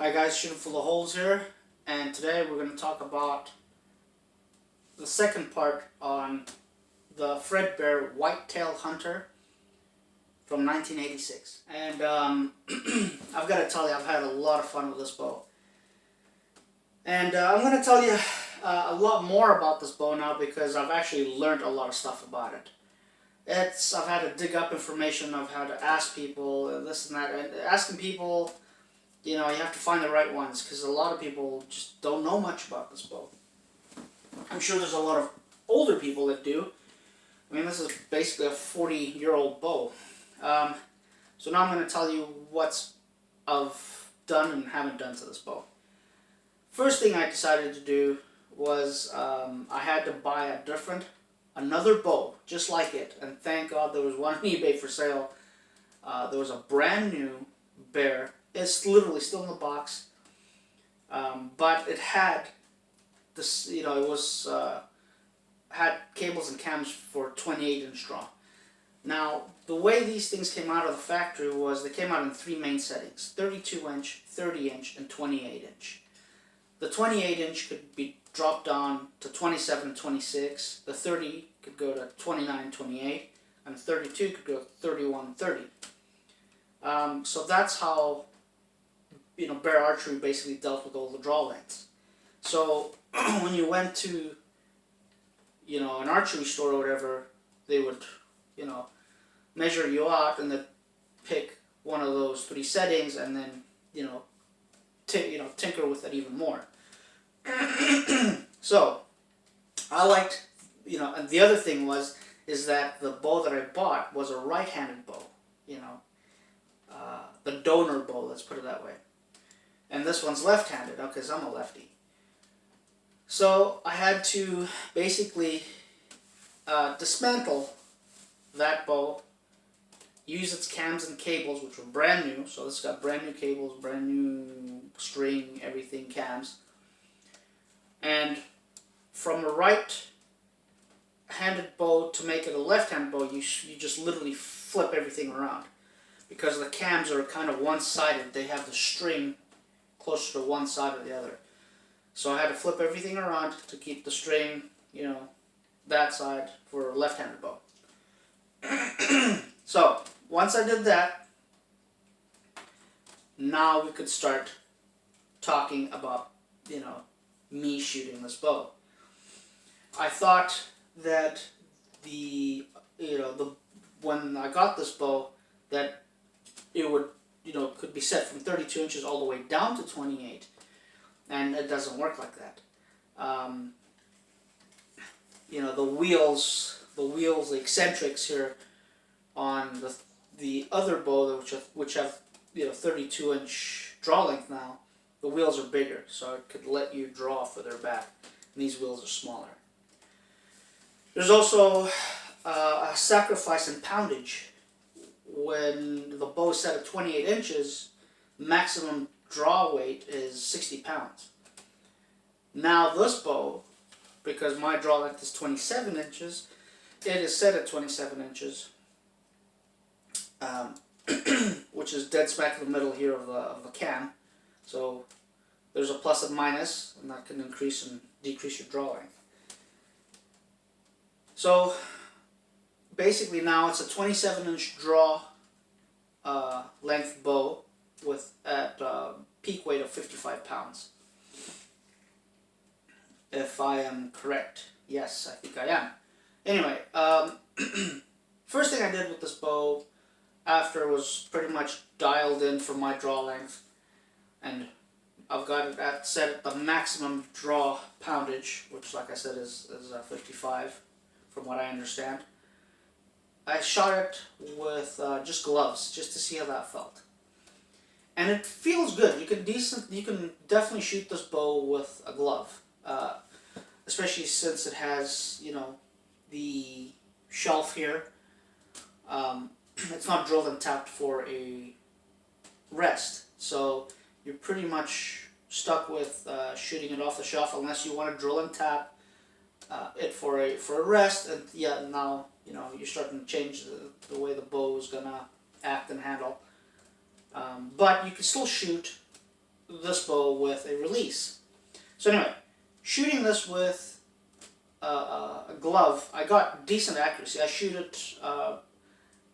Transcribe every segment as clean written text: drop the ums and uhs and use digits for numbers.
Hi guys, Shooting Full of Holes here, and today we're going to talk about the second part on the Fredbear Whitetail Hunter from 1986. And I've got to tell you, I've had a lot of fun with this bow. And I'm going to tell you a lot more about this bow now because I've actually learned a lot of stuff about it. I've had to dig up information, I've had to ask people, this and that, and asking people, you know, you have to find the right ones because a lot of people just don't know much about this bow. I'm sure there's a lot of older people that do. I mean, this is basically a 40-year-old bow. So now I'm going to tell you what's I've done and haven't done to this bow. First thing I decided to do was I had to buy another bow just like it, and thank God there was one on eBay for sale. There was a brand new Bear. It's literally still in the box, but it had this, you know, it was had cables and cams for 28-inch draw. Now, the way these things came out of the factory was they came out in three main settings: 32-inch, 30-inch, and 28-inch. The 28-inch could be dropped down to 27, 26. The 30 could go to 29, 28, and the 32 could go to 31, 30. So that's how, you know, Bear Archery basically dealt with all the draw lengths. So when you went to, you know, an archery store or whatever, they would, you know, measure you out and then pick one of those three settings and then, you know, tinker with it even more. So I liked, you know, and the other thing is that the bow that I bought was a right-handed bow, you know, the donor bow, let's put it that way. And this one's left-handed, because I'm a lefty. So I had to basically dismantle that bow, use its cams and cables, which were brand new. So this got brand new cables, brand new string, everything, cams. And from a right-handed bow to make it a left-handed bow, you just literally flip everything around. Because the cams are kind of one-sided, they have the string closer to one side or the other. So I had to flip everything around to keep the string, you know, that side for a left-handed bow. So once I did that, now we could start talking about, you know, me shooting this bow. I thought that when I got this bow, that it would, you know, could be set from 32 inches all the way down to 28, and it doesn't work like that. You know, the wheels, the eccentrics here on the other bow, which have, you know, 32-inch draw length now, the wheels are bigger, so it could let you draw further back, and these wheels are smaller. There's also a sacrifice in poundage. When the bow is set at 28 inches, maximum draw weight is 60 pounds. Now this bow, because my draw length is 27 inches, it is set at 27 inches, which is dead smack in the middle here of the cam. So there's a plus and minus, and that can increase and decrease your draw length. So basically now it's a 27-inch draw length bow with at peak weight of 55 pounds. If I am correct. Yes, I think I am. Anyway, first thing I did with this bow after was pretty much dialed in for my draw length, and I've got it set at the maximum draw poundage, which, like I said, is 55 from what I understand. I shot it with just gloves, just to see how that felt, and it feels good. You can definitely shoot this bow with a glove, especially since it has, you know, the shelf here. It's not drilled and tapped for a rest, so you're pretty much stuck with shooting it off the shelf unless you want to drill and tap it for a rest. And yeah, now, you know, you're starting to change the way the bow is gonna act and handle. But you can still shoot this bow with a release. So anyway, shooting this with a glove, I got decent accuracy. I shoot it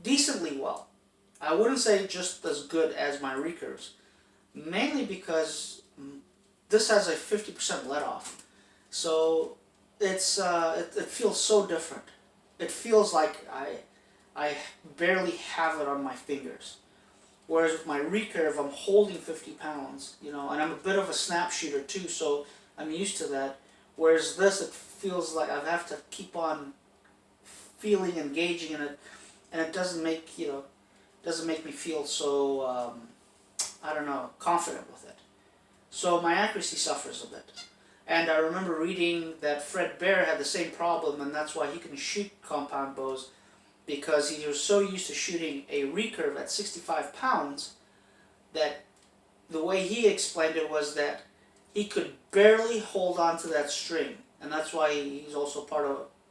decently well. I wouldn't say just as good as my recurves, mainly because this has a 50% let off. So it's it feels so different. It feels like I barely have it on my fingers. Whereas with my recurve, I'm holding 50 pounds, you know, and I'm a bit of a snap shooter too, so I'm used to that. Whereas this, it feels like I have to keep on feeling, engaging in it, and it doesn't make, you know, doesn't make me feel so, I don't know, confident with it. So my accuracy suffers a bit. And I remember reading that Fred Bear had the same problem, and that's why he can shoot compound bows, because he was so used to shooting a recurve at 65 pounds that the way he explained it was that he could barely hold on to that string, and that's why he's also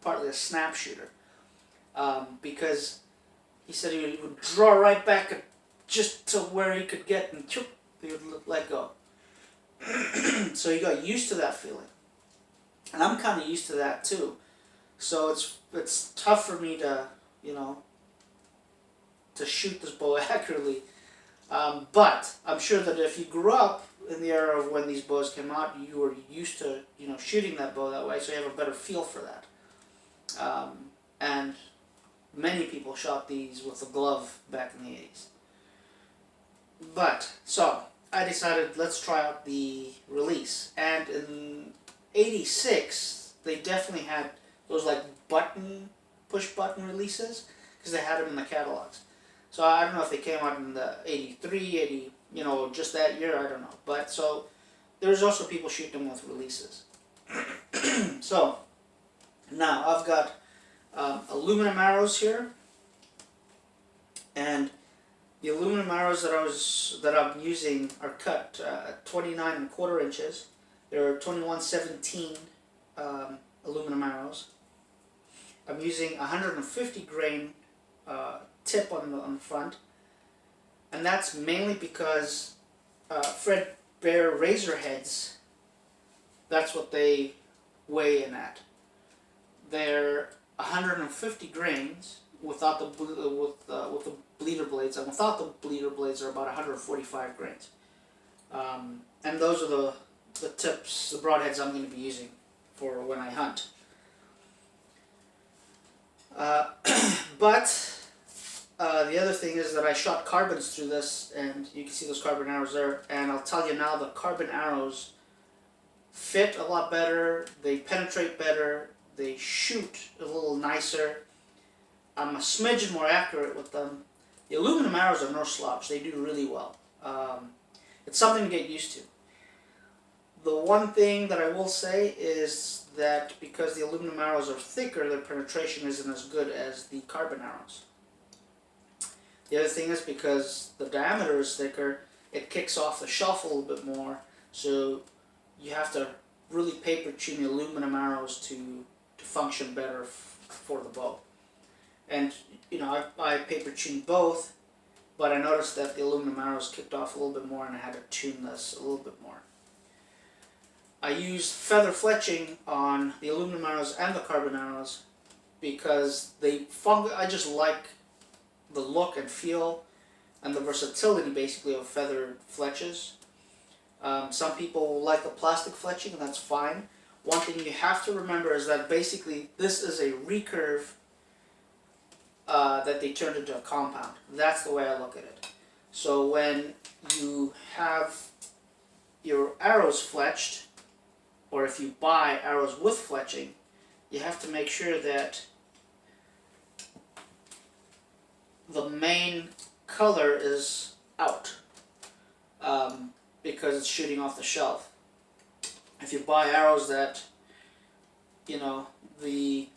partly a snap shooter, because he said he would draw right back just to where he could get, and he would let go. So he got used to that feeling, and I'm kind of used to that too. So it's tough for me to, you know, to shoot this bow accurately. But I'm sure that if you grew up in the era of when these bows came out, you were used to, you know, shooting that bow that way, so you have a better feel for that. And many people shot these with a glove back in the 80s. But, so, I decided let's try out the release. And in 86, they definitely had those like push button releases, because they had them in the catalogs. So I don't know if they came out in the 83, 80, you know, just that year, I don't know. But so there's also people shooting them with releases. So now I've got aluminum arrows here, and the aluminum arrows that I'm using are cut 29¼ inches. They're 21/17 aluminum arrows. I'm using 150 grain tip on the front, and that's mainly because Fred Bear razor heads, that's what they weigh in at. They're 150 grains without the with the bleeder blades, and without the bleeder blades are about 145 grains. And those are the tips, the broadheads I'm going to be using for when I hunt. But the other thing is that I shot carbons through this, and you can see those carbon arrows there, and I'll tell you now, the carbon arrows fit a lot better, they penetrate better, they shoot a little nicer. I'm a smidgen more accurate with them. The aluminum arrows are no slouch, they do really well. It's something to get used to. The one thing that I will say is that because the aluminum arrows are thicker, their penetration isn't as good as the carbon arrows. The other thing is because the diameter is thicker, it kicks off the shelf a little bit more, so you have to really paper tune the aluminum arrows to function better for the bow. And you know, I paper tuned both, but I noticed that the aluminum arrows kicked off a little bit more, and I had to tune this a little bit more. I used feather fletching on the aluminum arrows and the carbon arrows because I just like the look and feel and the versatility basically of feathered fletches. Some people like the plastic fletching, and that's fine. One thing you have to remember is that basically this is a recurve that they turned into a compound. That's the way I look at it. So when you have your arrows fletched, or if you buy arrows with fletching, you have to make sure that the main color is out, because it's shooting off the shelf. If you buy arrows that, you know, the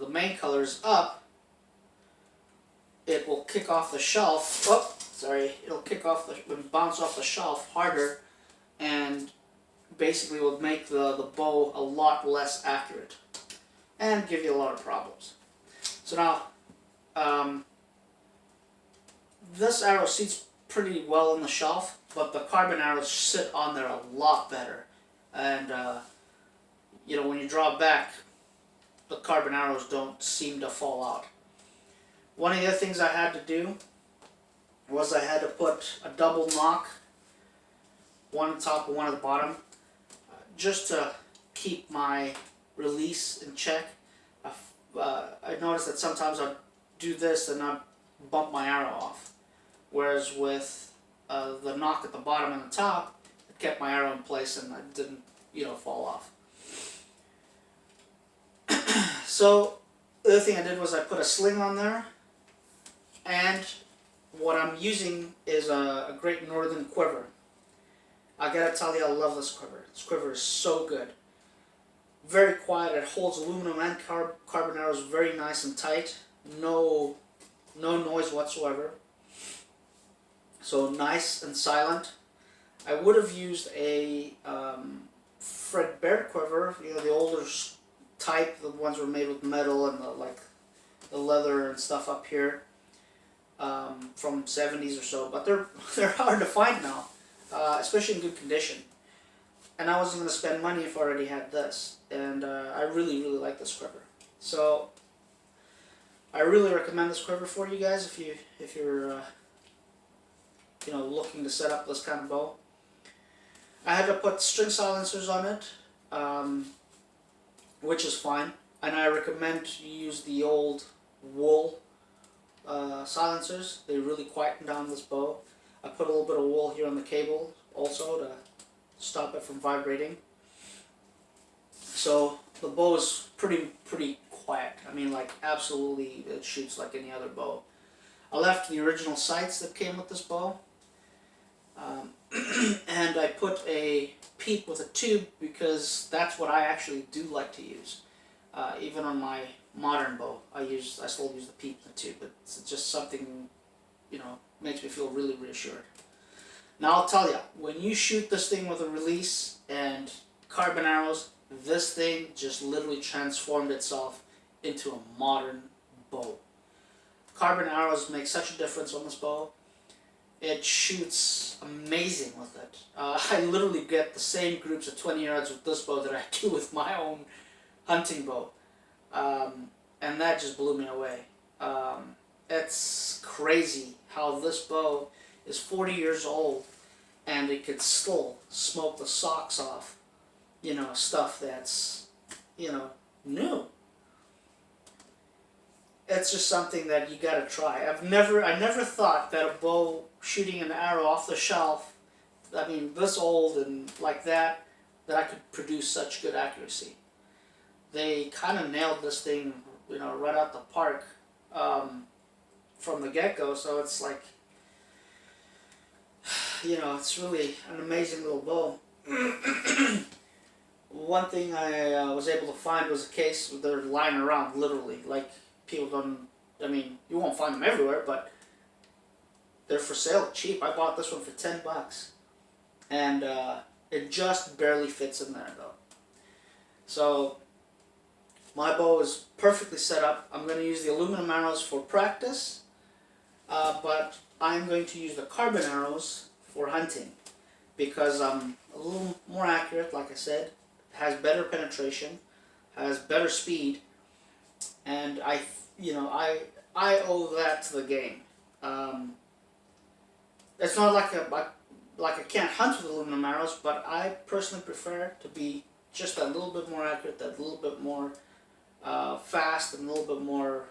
main color is up, it will kick off the shelf. Oh, sorry, it'll kick off bounce off the shelf harder, and basically will make the bow a lot less accurate and give you a lot of problems. So now, this arrow seats pretty well on the shelf, but the carbon arrows sit on there a lot better. And you know, when you draw back, the carbon arrows don't seem to fall out. One of the other things I had to do was I had to put a double knock, one on top and one at the bottom, just to keep my release in check. I noticed that sometimes I'd do this and I'd bump my arrow off, whereas with the knock at the bottom and the top, it kept my arrow in place and I didn't, you know, fall off. So the other thing I did was I put a sling on there, and what I'm using is a Great Northern quiver. I gotta tell you, I love this quiver. This quiver is so good. Very quiet. It holds aluminum and carbon arrows very nice and tight. No noise whatsoever. So nice and silent. I would have used a Fred Bear quiver, you know, the older type, the ones were made with metal and the leather and stuff up here, from 70s or so. But they're hard to find now, especially in good condition. And I wasn't going to spend money if I already had this. And I really like this quiver. So I really recommend this quiver for you guys if you're you know, looking to set up this kind of bow. I had to put string silencers on it, which is fine. And I recommend you use the old wool silencers. They really quieten down this bow. I put a little bit of wool here on the cable also to stop it from vibrating. So the bow is pretty quiet. I mean, like, absolutely, it shoots like any other bow. I left the original sights that came with this bow, and I put a peep with a tube because that's what I actually do like to use. Even on my modern bow, I still use the peep and the tube. It's just something, you know, makes me feel really reassured. Now I'll tell you, when you shoot this thing with a release and carbon arrows, this thing just literally transformed itself into a modern bow. Carbon arrows make such a difference on this bow. It shoots amazing with it. I literally get the same groups of 20 yards with this bow that I do with my own hunting bow. And that just blew me away. It's crazy how this bow is 40 years old and it could still smoke the socks off, you know, stuff that's, you know, new. It's just something that you gotta try. I never thought that a bow shooting an arrow off the shelf, I mean this old and like that I could produce such good accuracy. They kind of nailed this thing, you know, right out the park from the get-go. So it's like, you know, it's really an amazing little bow. One thing I was able to find was a case where they're lying around, literally. Like, people don't, I mean, you won't find them everywhere, but they're for sale cheap. I bought this one for $10. And it just barely fits in there, though. So my bow is perfectly set up. I'm going to use the aluminum arrows for practice, but I'm going to use the carbon arrows for hunting because I'm a little more accurate, like I said, has better penetration, has better speed, and I owe that to the game. It's not like I can't hunt with aluminum arrows, but I personally prefer to be just a little bit more accurate, a little bit more fast, and a little bit more,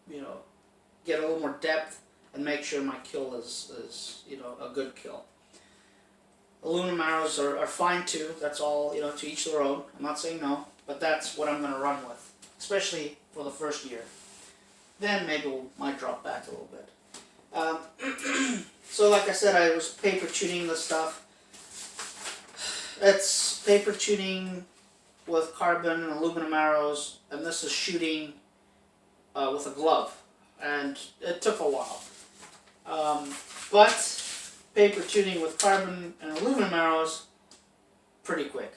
you know, get a little more depth and make sure my kill is you know, a good kill. Aluminum arrows are fine too. That's all, you know, to each their own. I'm not saying no, but that's what I'm going to run with, especially for the first year. Then maybe we might drop back a little bit. So like I said, I was paper tuning this stuff. It's paper tuning with carbon and aluminum arrows, and this is shooting with a glove, and it took a while. But paper tuning with carbon and aluminum arrows, pretty quick.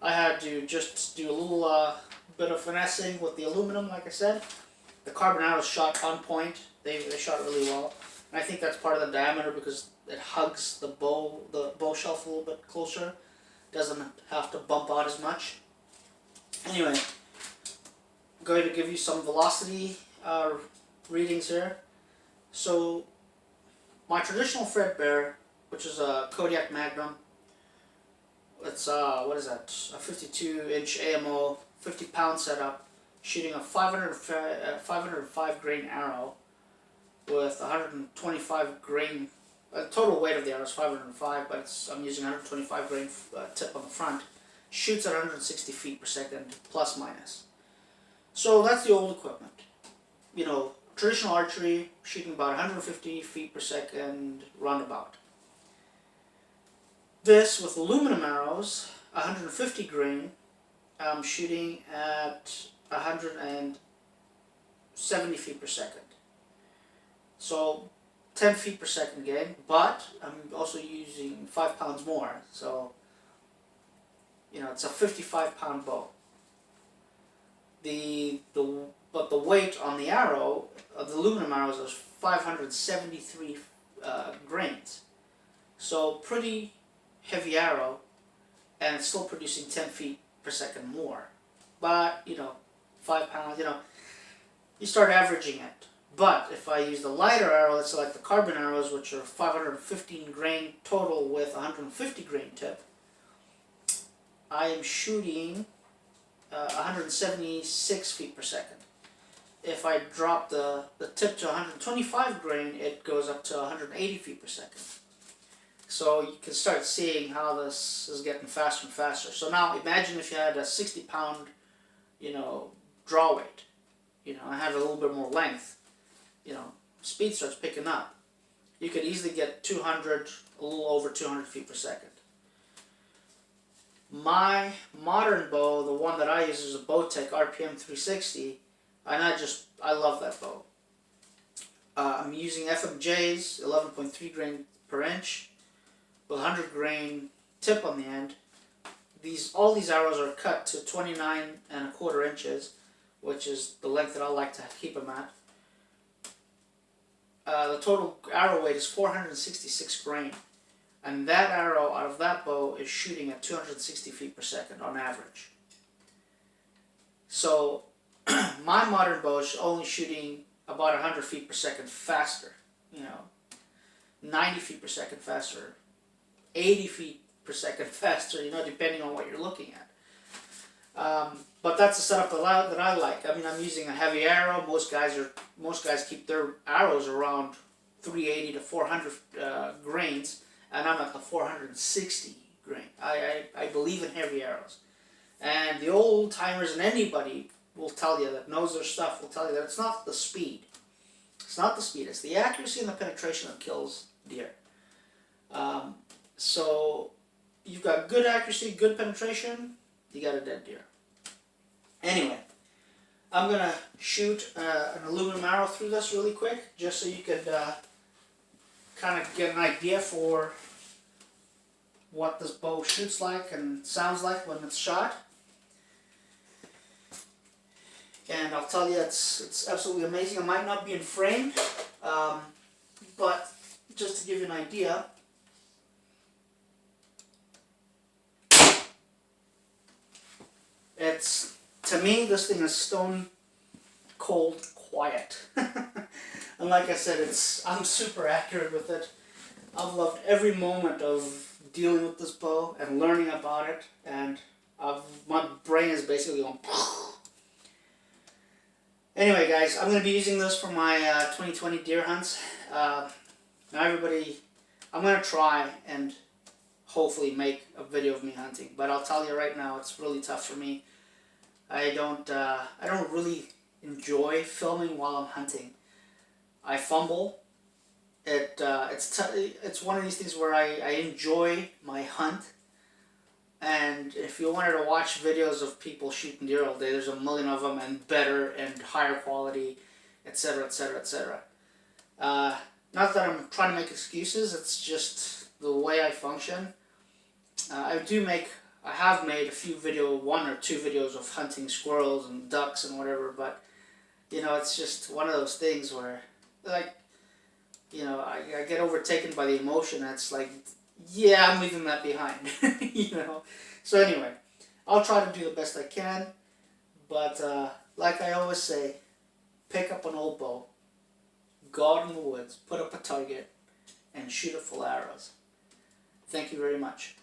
I had to just do a little bit of finessing with the aluminum, like I said. The carbon arrows shot on point. They shot really well. And I think that's part of the diameter because it hugs the bow shelf a little bit closer. Doesn't have to bump out as much. Anyway, I'm going to give you some velocity readings here. So my traditional Fredbear, which is a Kodiak Magnum, it's what is that? A 52-inch AMO, 50-pound setup, shooting a 505 grain arrow with 125 grain. Total weight of the arrow is 505, but I'm using 125 grain tip on the front. Shoots at 160 feet per second, plus minus. So that's the old equipment. You know, traditional archery, shooting about 150 feet per second, roundabout. This, with aluminum arrows, 150 grain, I'm shooting at 170 feet per second. So 10 feet per second again, but I'm also using 5 pounds more. So, you know, it's a 55-pound bow. But the weight on the arrow, the aluminum arrows, is 573 grains. So pretty heavy arrow, and it's still producing 10 feet per second more. But, you know, 5 pounds, you know, you start averaging it. But if I use the lighter arrow, that's like the carbon arrows, which are 515 grain total with 150 grain tip, I am shooting 176 feet per second. If I drop the tip to 125 grain, it goes up to 180 feet per second. So you can start seeing how this is getting faster and faster. So now imagine if you had a 60-pound, you know, draw weight. You know, I had a little bit more length. You know, speed starts picking up. You could easily get 200, a little over 200 feet per second. My modern bow, the one that I use, is a Bowtech RPM 360, and I love that bow. I'm using FMJs, 11.3 grain per inch, with 100 grain tip on the end. All these arrows are cut to 29¼ inches, which is the length that I like to keep them at. The total arrow weight is 466 grain, and that arrow out of that bow is shooting at 260 feet per second on average. So my modern bow is only shooting about 100 feet per second faster, you know, 90 feet per second faster, 80 feet per second faster, you know, depending on what you're looking at. But that's the setup that I like. I mean, I'm using a heavy arrow. Most guys keep their arrows around 380 to 400 grains, and I'm at the 460 grain. I believe in heavy arrows, and the old timers and anybody will tell you that knows their stuff will tell you that it's not the speed. It's not the speed. It's the accuracy and the penetration that kills deer. So you've got good accuracy, good penetration, you got a dead deer. Anyway, I'm going to shoot an aluminum arrow through this really quick, just so you could kind of get an idea for what this bow shoots like and sounds like when it's shot. And I'll tell you, it's absolutely amazing. It might not be in frame, but just to give you an idea, to me, this thing is stone cold quiet. And like I said, I'm super accurate with it. I've loved every moment of dealing with this bow and learning about it, and my brain is basically going. Anyway, guys, I'm going to be using this for my 2020 deer hunts. Now everybody, I'm going to try and hopefully make a video of me hunting, but I'll tell you right now, it's really tough for me. I don't really enjoy filming while I'm hunting. I fumble. It's one of these things where I enjoy my hunt, and if you wanted to watch videos of people shooting deer all day, there's a million of them, and better and higher quality, etc., etc., etc. Not that I'm trying to make excuses, it's just the way I function. I have made a few one or two videos of hunting squirrels and ducks and whatever, but you know, it's just one of those things where, like, I get overtaken by the emotion. That's like, yeah, I'm leaving that behind. So anyway, I'll try to do the best I can. But like I always say, pick up an old bow, go out in the woods, put up a target, and shoot it full of arrows. Thank you very much.